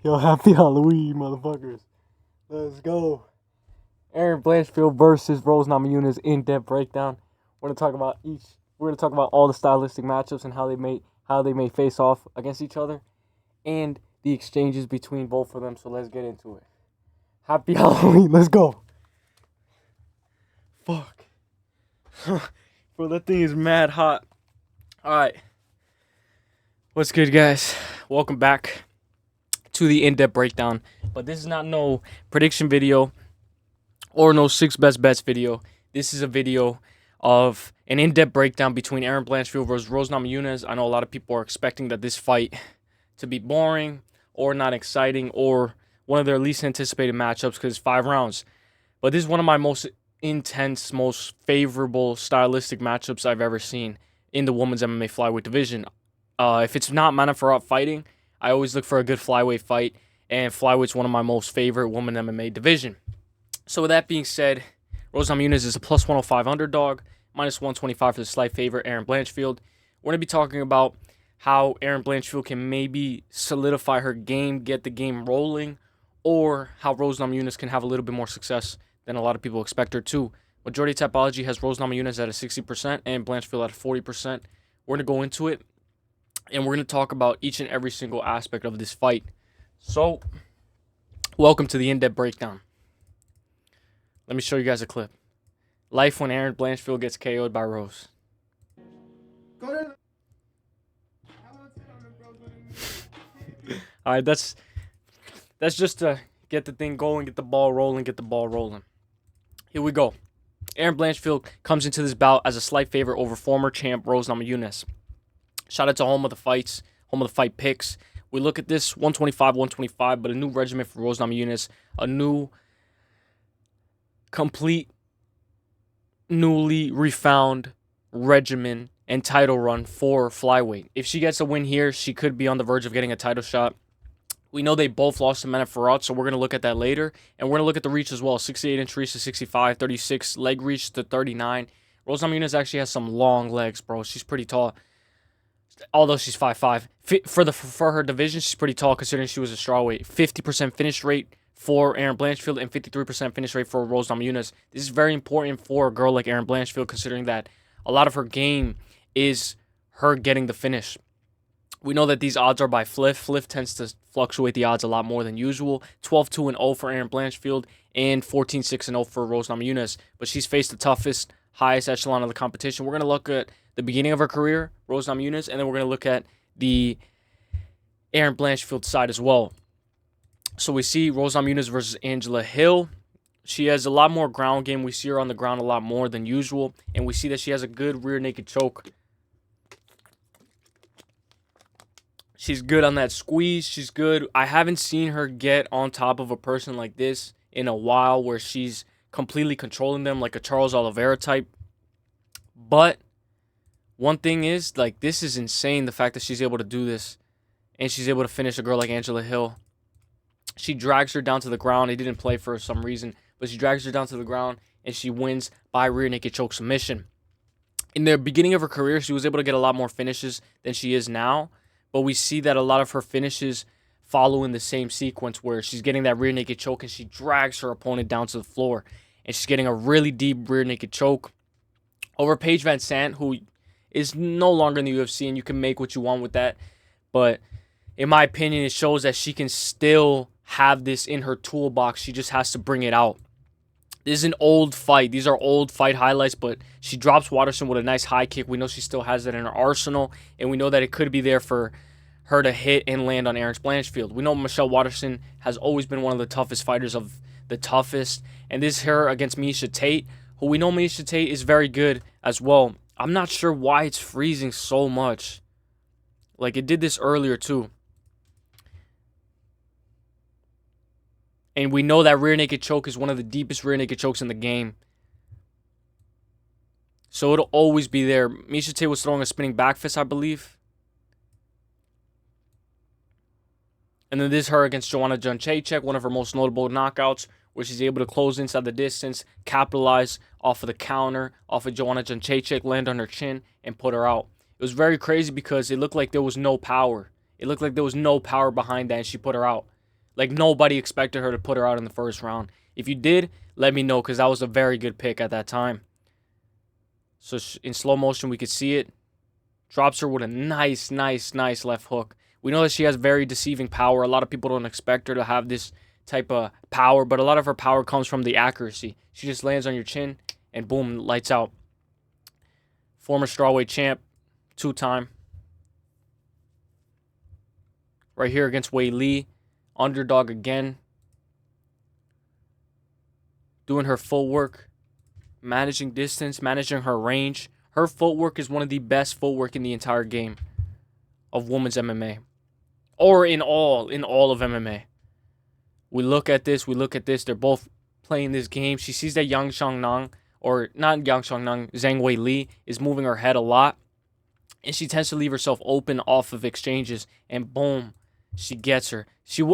Yo, happy Halloween, motherfuckers. Let's go. Erin Blanchfield versus Rose Namajunas in-depth breakdown. We're gonna talk about all the stylistic matchups and how they may face off against each other and the exchanges between both of them. So let's get into it. Happy Halloween. Let's go. Fuck. Bro, that thing is mad hot. Alright. What's good, guys? Welcome back to the in-depth breakdown. But this is not no prediction video or no 6 best bets video. This is a video of an in-depth breakdown between Erin Blanchfield versus Rose Namajunas. I know a lot of people are expecting that this fight to be boring or not exciting or one of their least anticipated matchups because it's 5 rounds. But this is one of my most intense, most favorable stylistic matchups I've ever seen in the women's MMA flyweight division. If it's not Manon Fiorot fighting, I always look for a good flyweight fight, and flyweight's one of my most favorite women MMA division. So with that being said, Rose Namajunas is a plus 105 underdog, minus 125 for the slight favorite, Erin Blanchfield. We're going to be talking about how Erin Blanchfield can maybe solidify her game, get the game rolling, or how Rose Namajunas can have a little bit more success than a lot of people expect her to. Majority Typology has Rose Namajunas at a 60% and Blanchfield at a 40%. We're going to go into it, and we're going to talk about each and every single aspect of this fight. So, welcome to the in-depth breakdown. Let me show you guys a clip. Life when Erin Blanchfield gets KO'd by Rose. Alright, that's just to get the thing going, get the ball rolling. Here we go. Erin Blanchfield comes into this bout as a slight favorite over former champ Rose Namajunas. Shout out to Home of the Fights, Home of the Fight picks. We look at this 125, but a new regimen for Rose Namajunas, a new, complete, newly refound regimen and title run for flyweight. If she gets a win here, she could be on the verge of getting a title shot. We know they both lost to Manon Fiorot, so we're going to look at that later. And we're going to look at the reach as well. 68-inch reach to 65, 36 leg reach to 39. Rose Namajunas actually has some long legs, bro. She's pretty tall. Although she's 5'5". For her division, she's pretty tall considering she was a strawweight. 50% finish rate for Erin Blanchfield and 53% finish rate for Rose Namajunas. This is very important for a girl like Erin Blanchfield considering that a lot of her game is her getting the finish. We know that these odds are by Fliff. Fliff tends to fluctuate the odds a lot more than usual. 12-2-0 for Erin Blanchfield and 14-6-0 for Rose Namajunas. But she's faced the toughest, highest echelon of the competition. We're going to look at the beginning of her career, Rose Namajunas, and then we're going to look at the Erin Blanchfield side as well. So we see Rose Namajunas versus Angela Hill. She has a lot more ground game. We see her on the ground a lot more than usual. And we see that she has a good rear naked choke. She's good on that squeeze. She's good. I haven't seen her get on top of a person like this in a while where she's completely controlling them like a Charles Oliveira type. But one thing is, like, this is insane, the fact that she's able to do this. And she's able to finish a girl like Angela Hill. She drags her down to the ground. It didn't play for some reason. But she drags her down to the ground. And she wins by rear naked choke submission. In the beginning of her career, she was able to get a lot more finishes than she is now. But we see that a lot of her finishes follow in the same sequence where she's getting that rear naked choke and she drags her opponent down to the floor. And she's getting a really deep rear naked choke over Paige Van Sant, who is no longer in the UFC, and you can make what you want with that. But in my opinion, it shows that she can still have this in her toolbox. She just has to bring it out. This is an old fight. These are old fight highlights, but she drops Watterson with a nice high kick. We know she still has that in her arsenal, and we know that it could be there for her to hit and land on Erin Blanchfield. We know Michelle Watterson has always been one of the toughest fighters of the toughest, and this is her against Miesha Tate, who we know Miesha Tate is very good as well. I'm not sure why it's freezing so much. Like, it did this earlier too. And we know that rear naked choke is one of the deepest rear naked chokes in the game. So it'll always be there. Miesha Tate was throwing a spinning back fist, I believe. And then this is her against Joanna Jędrzejczyk, one of her most notable knockouts, where she's able to close inside the distance, capitalize off of the counter, off of Joanna Jędrzejczyk, land on her chin, and put her out. It was very crazy because it looked like there was no power. It looked like there was no power behind that, and she put her out. Like, nobody expected her to put her out in the first round. If you did, let me know, because that was a very good pick at that time. So in slow motion, we could see it. Drops her with a nice left hook. We know that she has very deceiving power. A lot of people don't expect her to have this type of power, but a lot of her power comes from the accuracy. She just lands on your chin, and boom, lights out. Former strawweight champ, 2-time. Right here against Wei Li. Underdog again. Doing her footwork. Managing distance. Managing her range. Her footwork is one of the best footwork in the entire game of women's MMA. Or in all of MMA. We look at this. They're both playing this game. She sees that Yang Xiaongnang, or not Yang Xiaongnang, Zhang Wei Li is moving her head a lot. And she tends to leave herself open off of exchanges. And boom, she gets her.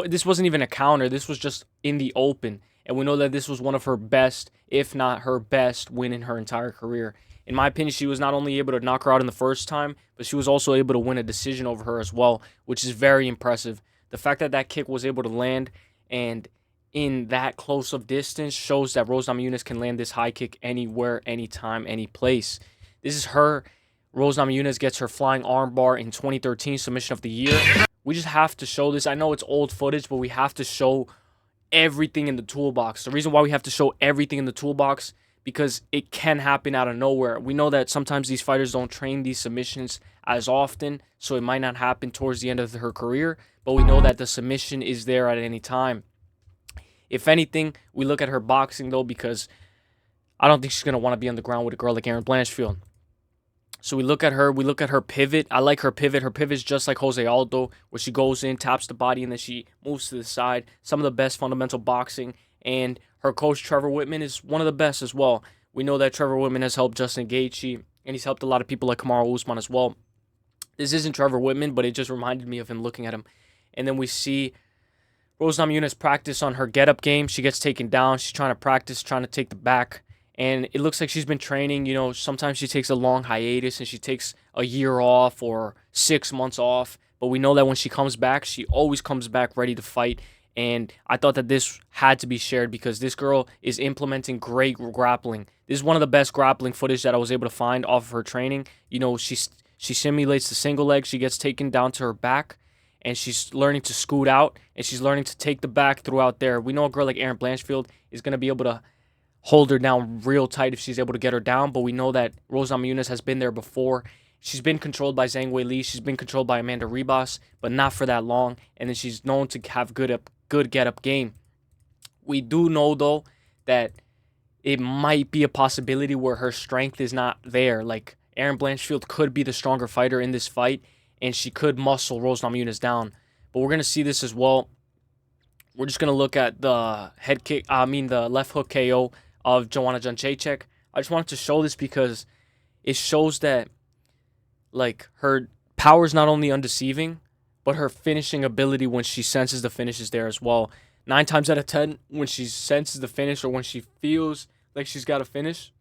This wasn't even a counter. This was just in the open. And we know that this was one of her best, if not her best, win in her entire career. In my opinion, she was not only able to knock her out in the first time, but she was also able to win a decision over her as well, which is very impressive. The fact that that kick was able to land and in that close of distance shows that Rose Namajunas can land this high kick anywhere, anytime, any place. This is her. Rose Namajunas gets her flying armbar in 2013 submission of the year. We just have to show this. I know it's old footage, but we have to show everything in the toolbox. The reason why we have to show everything in the toolbox, because it can happen out of nowhere. We know that sometimes these fighters don't train these submissions as often, so it might not happen towards the end of her career, but we know that the submission is there at any time. If anything, we look at her boxing, though, because I don't think she's going to want to be on the ground with a girl like Erin Blanchfield. So we look at her pivot. I like her pivot. Her pivot is just like Jose Aldo, where she goes in, taps the body, and then she moves to the side. Some of the best fundamental boxing. And her coach, Trevor Whitman, is one of the best as well. We know that Trevor Whitman has helped Justin Gaethje, and he's helped a lot of people like Kamaru Usman as well. This isn't Trevor Whitman, but it just reminded me of him looking at him. And then we see Rose Namajunas practice on her get-up game. She gets taken down. She's trying to practice, trying to take the back. And it looks like she's been training. You know, sometimes she takes a long hiatus and she takes a year off or 6 months off. But we know that when she comes back, she always comes back ready to fight. And I thought that this had to be shared because this girl is implementing great grappling. This is one of the best grappling footage that I was able to find off of her training. You know, she simulates the single leg. She gets taken down to her back. And she's learning to scoot out. And she's learning to take the back throughout there. We know a girl like Erin Blanchfield is going to be able to hold her down real tight if she's able to get her down. But we know that Rose Namajunas has been there before. She's been controlled by Zhang Wei Li. She's been controlled by Amanda Ribas, but not for that long. And then she's known to have good get-up game. We do know, though, that it might be a possibility where her strength is not there. Like, Erin Blanchfield could be the stronger fighter in this fight, and she could muscle Rose Namajunas down. But we're going to see this as well. We're just going to look at the the left hook KO of Joanna Jędrzejczyk. I just wanted to show this because it shows that, like, her power is not only undeceiving, but her finishing ability when she senses the finish is there as well. 9 times out of 10, when she senses the finish or when she feels like she's got a finish,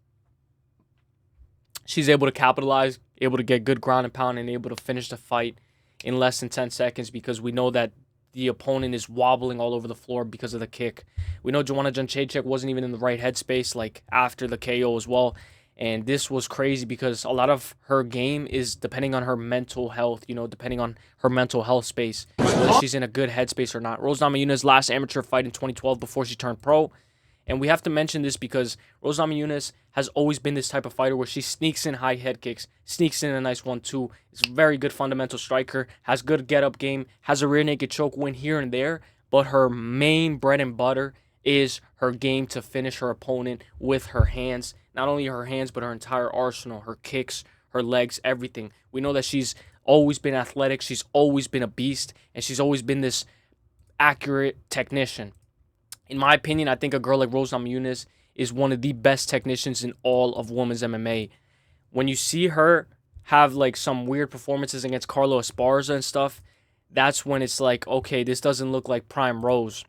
she's able to capitalize, able to get good ground and pound, and able to finish the fight in less than 10 seconds because we know that the opponent is wobbling all over the floor because of the kick. We know Joanna Jędrzejczyk wasn't even in the right headspace, like, after the KO as well. And this was crazy because a lot of her game is depending on her mental health, you know, depending on her mental health space, whether she's in a good headspace or not. Rose Namajunas' last amateur fight in 2012 before she turned pro. And we have to mention this because Rose Namajunas has always been this type of fighter where she sneaks in high head kicks, sneaks in a nice 1-2. Is a very good fundamental striker, has good get-up game, has a rear naked choke win here and there, but her main bread and butter is her game to finish her opponent with her hands. Not only her hands, but her entire arsenal, her kicks, her legs, everything. We know that she's always been athletic, she's always been a beast, and she's always been this accurate technician. In my opinion, I think a girl like Rose Namajunas is one of the best technicians in all of women's MMA. When you see her have, like, some weird performances against Carlo Esparza and stuff, that's when it's like, okay, this doesn't look like prime Rose.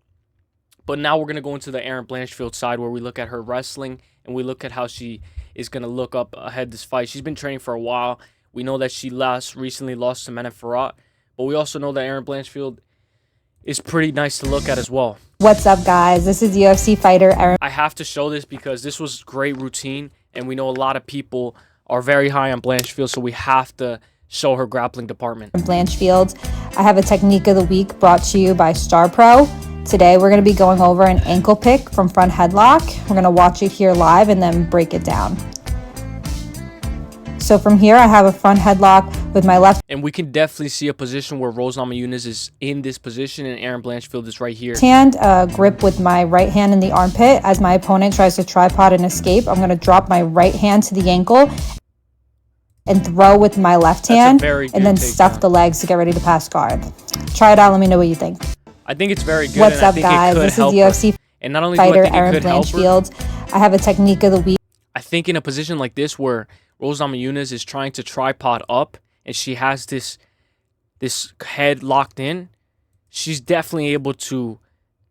But now we're going to go into the Erin Blanchfield side where we look at her wrestling and we look at how she is going to look up ahead this fight. She's been training for a while. We know that she recently lost to Manon Fiorot, but we also know that Erin Blanchfield is pretty nice to look at as well. What's up, guys? This is UFC fighter Erin. I have to show this because this was great routine, and we know a lot of people are very high on Blanchfield, so we have to show her grappling department. Blanchfields. I have a technique of the week brought to you by Star Pro. Today we're going to be going over an ankle pick from front headlock. We're going to watch it here live and then break it down. So from here, I have a front headlock with my left. And we can definitely see a position where Rose Namajunas is in this position and Erin Blanchfield is right here. Hand grip with my right hand in the armpit. As my opponent tries to tripod and escape, I'm going to drop my right hand to the ankle and throw with my left hand and then stuff the legs to get ready to pass guard. Try it out. Let me know what you think. I think it's very good. What's up, guys? This is UFC and not only fighter Erin Blanchfield. I have a technique of the week. I think in a position like this where Rose Namajunas is trying to tripod up and she has this head locked in, she's definitely able to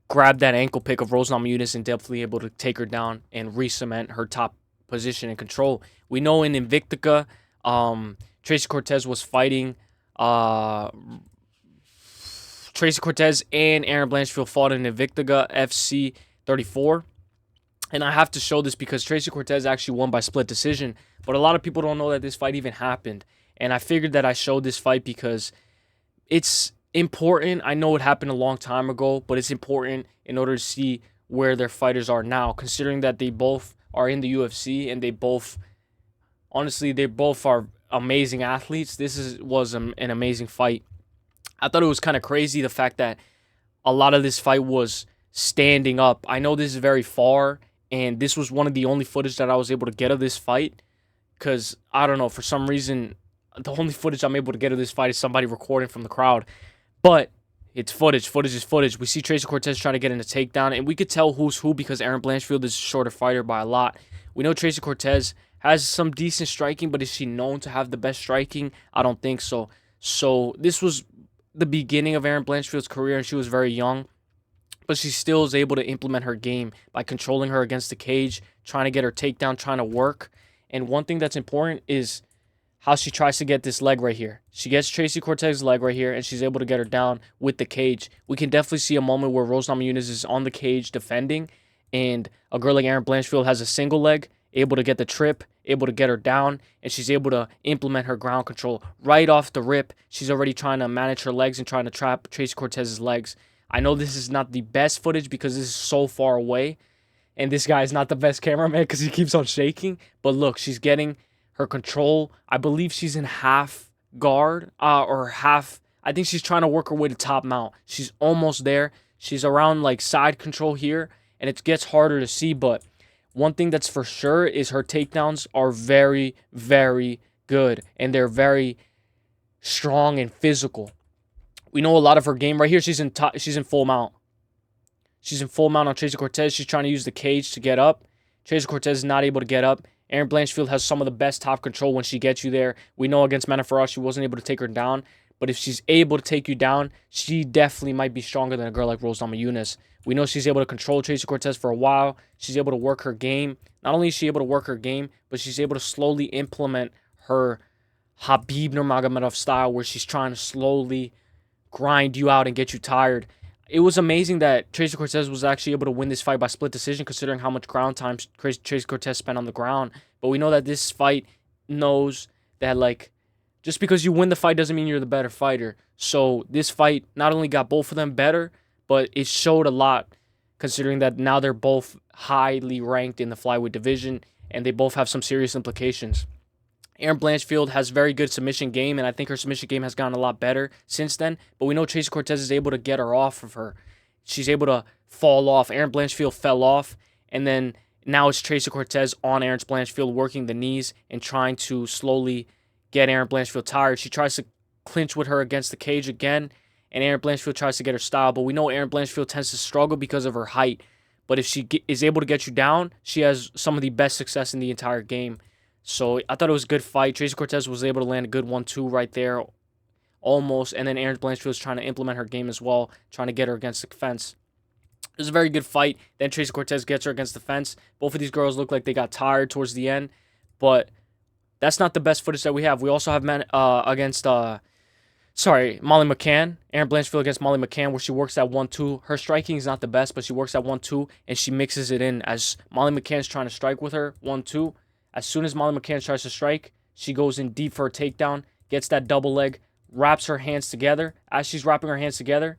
grab that ankle pick of Rose Namajunas and definitely able to take her down and re-cement her top position and control. We know in Invictica, Tracy Cortez was fighting. Tracy Cortez and Erin Blanchfield fought in Invictica FC 34. And I have to show this because Tracy Cortez actually won by split decision. But a lot of people don't know that this fight even happened. And I figured that I showed this fight because it's important. I know it happened a long time ago, but it's important in order to see where their fighters are now, considering that they both are in the UFC and they both, honestly, they both are amazing athletes. This was an amazing fight. I thought it was kind of crazy the fact that a lot of this fight was standing up. I know this is very far, and this was one of the only footage that I was able to get of this fight because, I don't know, for some reason, the only footage I'm able to get of this fight is somebody recording from the crowd. But it's footage. Footage is footage. We see Tracy Cortez try to get in a takedown, and we could tell who's who because Erin Blanchfield is a shorter fighter by a lot. We know Tracy Cortez has some decent striking, but is she known to have the best striking? I don't think so. So this was the beginning of Erin Blanchfield's career, and she was very young. But she still is able to implement her game by controlling her against the cage, trying to get her takedown, trying to work. And one thing that's important is how she tries to get this leg right here. She gets Tracy Cortez's leg right here, and she's able to get her down with the cage. We can definitely see a moment where Rose Namajunas is on the cage defending, and a girl like Erin Blanchfield has a single leg, able to get the trip, able to get her down, and she's able to implement her ground control right off the rip. She's already trying to manage her legs and trying to trap Tracy Cortez's legs. I know this is not the best footage because this is so far away, and this guy is not the best cameraman because he keeps on shaking. But look, she's getting her control. I believe she's in half guard or half. I think she's trying to work her way to top mount. She's almost there. She's around like side control here, and it gets harder to see, but one thing that's for sure is her takedowns are very, very good, and they're very strong and physical. We know a lot of her game right here. She's in full mount. She's in full mount on Tracy Cortez. She's trying to use the cage to get up. Tracy Cortez is not able to get up. Erin Blanchfield has some of the best top control when she gets you there. We know against Manon she wasn't able to take her down, but if she's able to take you down, she definitely might be stronger than a girl like Rose Namajunas. We know she's able to control Tracy Cortez for a while. She's able to work her game. Not only is she able to work her game, but she's able to slowly implement her Khabib Nurmagomedov style where she's trying to slowly grind you out and get you tired. It was amazing that Tracy Cortez was actually able to win this fight by split decision considering how much ground time Tracy Cortez spent on the ground. But we know that this fight knows that, like, just because you win the fight doesn't mean you're the better fighter. So this fight not only got both of them better, but it showed a lot considering that now they're both highly ranked in the flyweight division and they both have some serious implications. Erin Blanchfield has very good submission game, and I think her submission game has gotten a lot better since then. But we know Tracy Cortez is able to get her off of her. She's able to fall off. Erin Blanchfield fell off, and then now it's Tracy Cortez on Erin Blanchfield working the knees and trying to slowly get Erin Blanchfield tired. She tries to clinch with her against the cage again, and Erin Blanchfield tries to get her style. But we know Erin Blanchfield tends to struggle because of her height. But if she is able to get you down, she has some of the best success in the entire game. So I thought it was a good fight. Tracy Cortez was able to land a good 1-2 right there, almost. And then Erin Blanchfield was trying to implement her game as well, trying to get her against the fence. It was a very good fight. Then Tracy Cortez gets her against the fence. Both of these girls look like they got tired towards the end. But that's not the best footage that we have. We also have against Molly McCann. Erin Blanchfield against Molly McCann, where she works at 1-2. Her striking is not the best, but she works at 1-2, and she mixes it in as Molly McCann's trying to strike with her, 1-2. As soon as Molly McCann tries to strike, she goes in deep for a takedown, gets that double leg, wraps her hands together. As she's wrapping her hands together,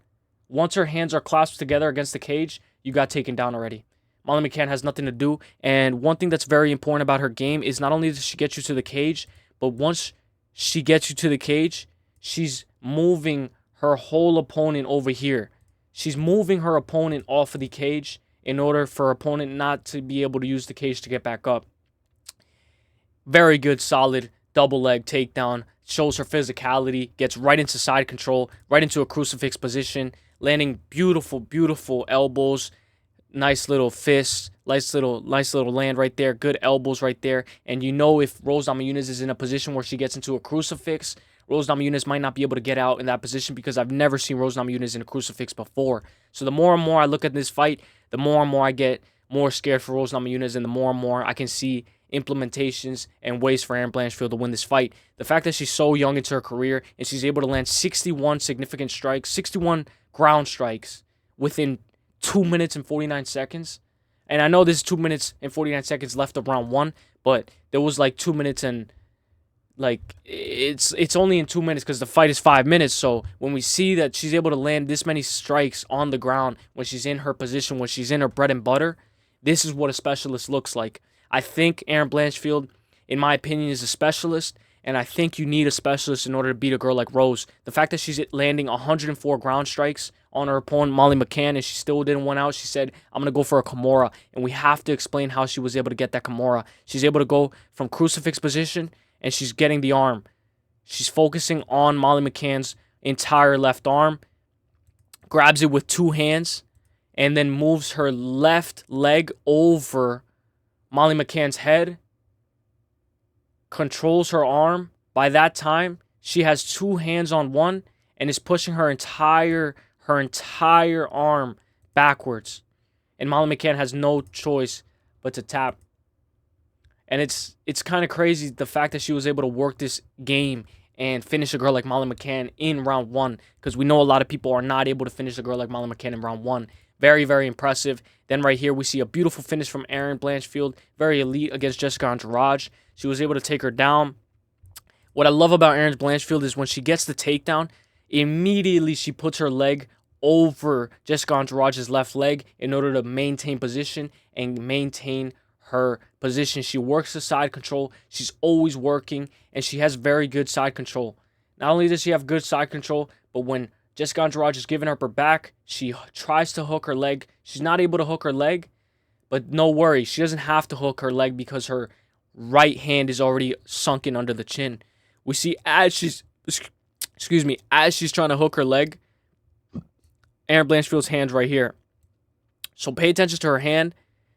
once her hands are clasped together against the cage, you got taken down already. Molly McCann has nothing to do, and one thing that's very important about her game is not only does she get you to the cage, but once she gets you to the cage, she's moving her whole opponent over here. She's moving her opponent off of the cage in order for her opponent not to be able to use the cage to get back up. Very good, solid double leg takedown. Shows her physicality, gets right into side control, right into a crucifix position, landing beautiful, beautiful elbows. Nice little fists, nice little land right there. Good elbows right there. And you know, if Rose Namajunas is in a position where she gets into a crucifix, Rose Namajunas might not be able to get out in that position because I've never seen Rose Namajunas in a crucifix before. So the more and more I look at this fight, the more and more I get more scared for Rose Namajunas, and the more and more I can see implementations and ways for Erin Blanchfield to win this fight. The fact that she's so young into her career and she's able to land 61 significant strikes, 61 ground strikes within 2 minutes and 49 seconds. And I know there's 2 minutes and 49 seconds left of round 1, but there was like 2 minutes and it's only in 2 minutes because the fight is 5 minutes. So when we see that she's able to land this many strikes on the ground when she's in her position, when she's in her bread and butter, this is what a specialist looks like. I think Erin Blanchfield, in my opinion, is a specialist, and I think you need a specialist in order to beat a girl like Rose. The fact that she's landing 104 ground strikes on her opponent, Molly McCann, and she still didn't win out. She said, I'm going to go for a Kimura, and we have to explain how she was able to get that Kimura. She's able to go from crucifix position, and she's getting the arm. She's focusing on Molly McCann's entire left arm, grabs it with 2 hands, and then moves her left leg over Molly McCann's head, controls her arm. By that time, she has 2 hands on one and is pushing her entire arm backwards. And Molly McCann has no choice but to tap. And it's kind of crazy the fact that she was able to work this game and finish a girl like Molly McCann in round 1, because we know a lot of people are not able to finish a girl like Molly McCann in round 1. Very, very impressive. Then right here, we see a beautiful finish from Erin Blanchfield. Very elite against Jessica Andrade. She was able to take her down. What I love about Erin Blanchfield is when she gets the takedown, immediately she puts her leg over Jessica Andrade's left leg in order to maintain position and maintain her position. She works the side control. She's always working, and she has very good side control. Not only does she have good side control, but when Jessica Andrade is giving up her back, she tries to hook her leg. She's not able to hook her leg, but no worry. She doesn't have to hook her leg because her right hand is already sunken under the chin. We see as she's trying to hook her leg, Erin Blanchfield's hand's right here. So pay attention to her hand.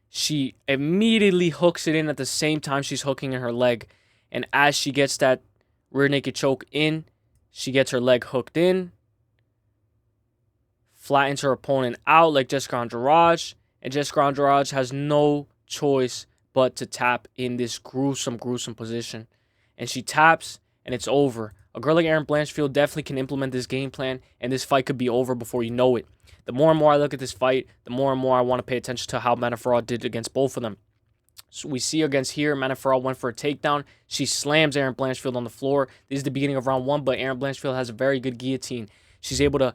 She immediately hooks it in at the same time she's hooking in her leg. And as she gets that rear naked choke in, she gets her leg hooked in, flattens her opponent out like Jessica Andrade, and Jessica Andrade has no choice but to tap in this gruesome position. And she taps, and it's over. A girl like Erin Blanchfield definitely can implement this game plan, and this fight could be over before you know it. The more and more I look at this fight, the more and more I want to pay attention to how Manon Fiorot did against both of them. So we see against here, Manon Fiorot went for a takedown. She slams Erin Blanchfield on the floor. This is the beginning of round 1, but Erin Blanchfield has a very good guillotine. She's able to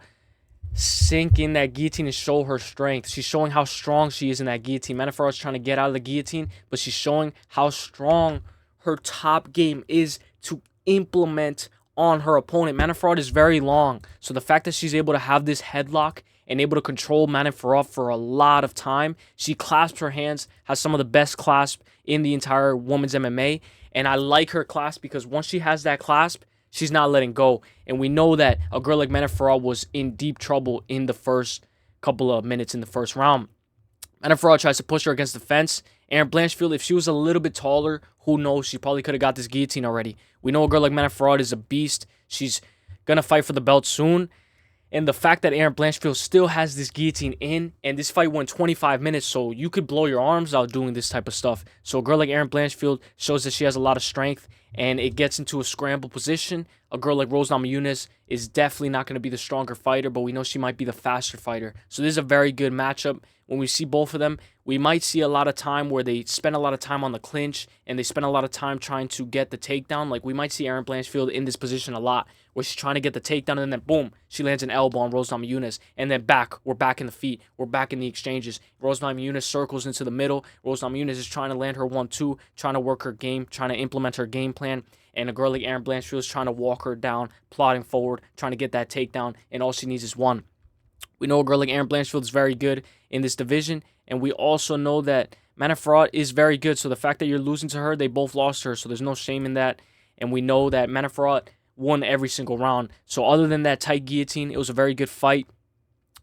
sink in that guillotine and show her strength. She's showing how strong she is in that guillotine. Manon Fiorot's trying to get out of the guillotine, but she's showing how strong her top game is to implement on her opponent. Manon Fiorot is very long, so the fact that she's able to have this headlock and able to control Manon Fiorot for a lot of time, she clasps her hands, has some of the best clasp in the entire women's MMA, and I like her clasp because once she has that clasp, she's not letting go. And we know that a girl like Manon Fiorot was in deep trouble in the first couple of minutes in the first round. Manon Fiorot tries to push her against the fence. Erin Blanchfield, if she was a little bit taller, who knows? She probably could have got this guillotine already. We know a girl like Manon Fiorot is a beast. She's going to fight for the belt soon. And the fact that Erin Blanchfield still has this guillotine in, and this fight went 25 minutes, so you could blow your arms out doing this type of stuff. So a girl like Erin Blanchfield shows that she has a lot of strength, and it gets into a scramble position, a girl like Rose Namajunas is definitely not going to be the stronger fighter, but we know she might be the faster fighter. So this is a very good matchup. When we see both of them, we might see a lot of time where they spend a lot of time on the clinch and they spend a lot of time trying to get the takedown. Like, we might see Erin Blanchfield in this position a lot, where she's trying to get the takedown and then boom, she lands an elbow on Rose Namajunas, and then we're back in the feet, we're back in the exchanges. Rose Namajunas circles into the middle. Rose Namajunas is trying to land her 1-2, trying to work her game, trying to implement her game plan. And a girl like Erin Blanchfield is trying to walk her down, plodding forward, trying to get that takedown, and all she needs is one. We know a girl like Erin Blanchfield is very good in this division, and we also know that Manon Fiorot is very good. So the fact that you're losing to her, they both lost to her, so there's no shame in that. And we know that Manon Fiorot won every single round. So other than that tight guillotine, it was a very good fight.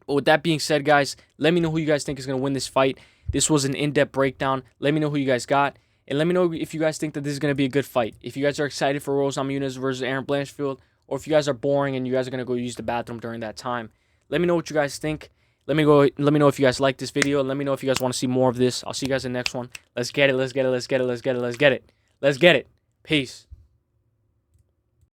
But with that being said, guys, let me know who you guys think is going to win this fight. This was an in-depth breakdown. Let me know who you guys got. And let me know if you guys think that this is going to be a good fight. If you guys are excited for Rose Namajunas versus Erin Blanchfield, or if you guys are boring and you guys are going to go use the bathroom during that time. Let me know what you guys think. Let me know if you guys like this video. Let me know if you guys want to see more of this. I'll see you guys in the next one. Let's get it. Let's get it. Let's get it. Let's get it. Let's get it. Let's get it. Peace.